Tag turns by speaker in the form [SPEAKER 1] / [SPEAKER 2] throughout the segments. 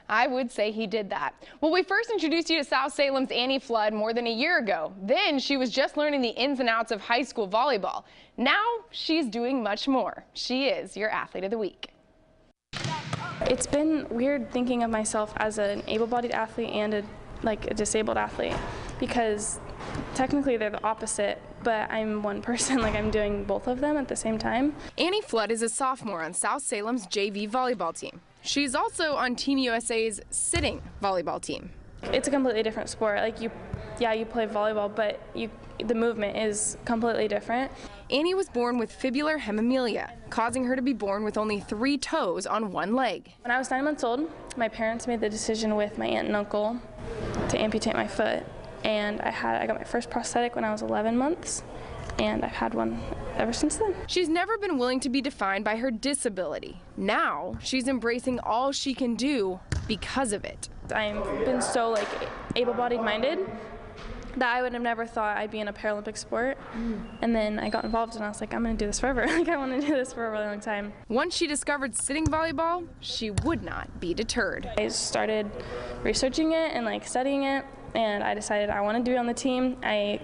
[SPEAKER 1] I would say he did that. Well, we first introduced you to South Salem's Annie Flood more than a year ago. Then she was just learning the ins and outs of high school volleyball. Now she's doing much more. She is your Athlete of the Week.
[SPEAKER 2] It's been weird thinking of myself as an able-bodied athlete and a disabled athlete, because technically they're the opposite, but I'm one person, I'm doing both of them at the same time.
[SPEAKER 1] Annie Flood is a sophomore on South Salem's JV volleyball team. She's also on Team USA's sitting volleyball team.
[SPEAKER 2] It's a completely different sport. You play volleyball, but the movement is completely different.
[SPEAKER 1] Annie was born with fibular hemimelia, causing her to be born with only 3 toes on one leg.
[SPEAKER 2] When I was 9 months old, my parents made the decision with my aunt and uncle to amputate my foot, and I got my first prosthetic when I was 11 months, and I've had one ever since then.
[SPEAKER 1] She's never been willing to be defined by her disability. Now she's embracing all she can do because of it.
[SPEAKER 2] I've been so able-bodied minded that I would have never thought I'd be in a Paralympic sport. And then I got involved and I was like, I'm going to do this forever. I want to do this for a really long time.
[SPEAKER 1] Once she discovered sitting volleyball, she would not be deterred.
[SPEAKER 2] I started researching it and studying it, and I decided I wanted to be on the team. I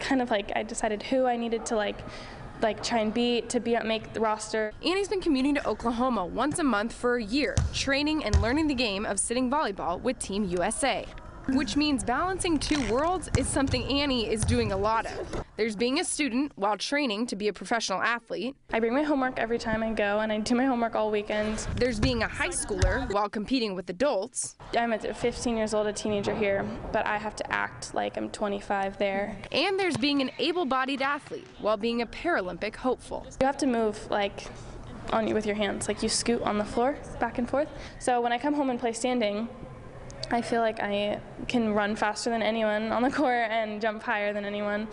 [SPEAKER 2] decided who I needed to try and beat to make the roster.
[SPEAKER 1] Annie's been commuting to Oklahoma once a month for a year, training and learning the game of sitting volleyball with Team USA. Which means balancing 2 worlds is something Annie is doing a lot of. There's being a student while training to be a professional athlete.
[SPEAKER 2] I bring my homework every time I go, and I do my homework all weekend.
[SPEAKER 1] There's being a high schooler while competing with adults.
[SPEAKER 2] I'm 15 years old, a teenager here, but I have to act like I'm 25 there.
[SPEAKER 1] And there's being an able-bodied athlete while being a Paralympic hopeful.
[SPEAKER 2] You have to move with your hands, you scoot on the floor back and forth. So when I come home and play standing, I feel like I can run faster than anyone on the court and jump higher than anyone,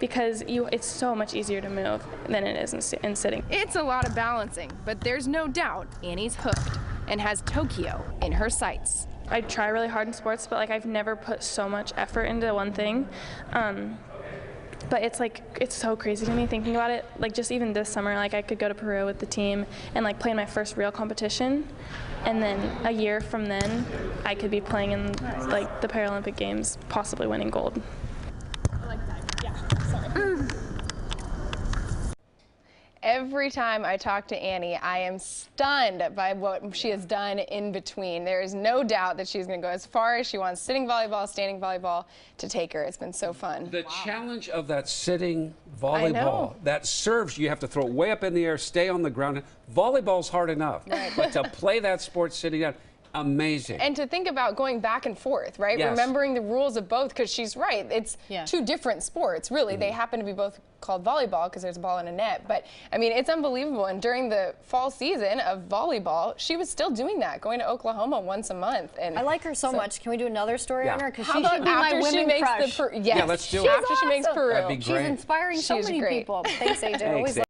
[SPEAKER 2] because it's so much easier to move than it is in sitting.
[SPEAKER 1] It's a lot of balancing, but there's no doubt Annie's hooked and has Tokyo in her sights.
[SPEAKER 2] I try really hard in sports, but I've never put so much effort into one thing. But it's so crazy to me thinking about it. Just even this summer, I could go to Peru with the team and play in my first real competition, and then a year from then, I could be playing in the Paralympic Games, possibly winning gold.
[SPEAKER 3] I like that. Yeah. Sorry.
[SPEAKER 1] Every time I talk to Annie, I am stunned by what she has done in between. There is no doubt that she's going to go as far as she wants sitting volleyball, standing volleyball to take her. It's been so fun.
[SPEAKER 4] The challenge of that sitting volleyball, that serves, you have to throw it way up in the air, stay on the ground. Volleyball's hard enough, but to play that sport sitting down, amazing.
[SPEAKER 1] And to think about going back and forth, right?
[SPEAKER 4] Yes.
[SPEAKER 1] Remembering the rules of both, because she's right. It's 2 different sports, really. They happen to be both called volleyball because there's a ball and a net. But, I mean, it's unbelievable. And during the fall season of volleyball, she was still doing that, going to Oklahoma once a month. And
[SPEAKER 3] I like her so much. Can we do another story on her? Because she
[SPEAKER 1] about
[SPEAKER 3] should be my
[SPEAKER 1] after she
[SPEAKER 3] women
[SPEAKER 1] makes
[SPEAKER 3] crush.
[SPEAKER 1] Yeah,
[SPEAKER 4] let's do it.
[SPEAKER 1] After she makes Peru.
[SPEAKER 4] That'd be great.
[SPEAKER 3] She's inspiring so many people. Thanks, AJ. Always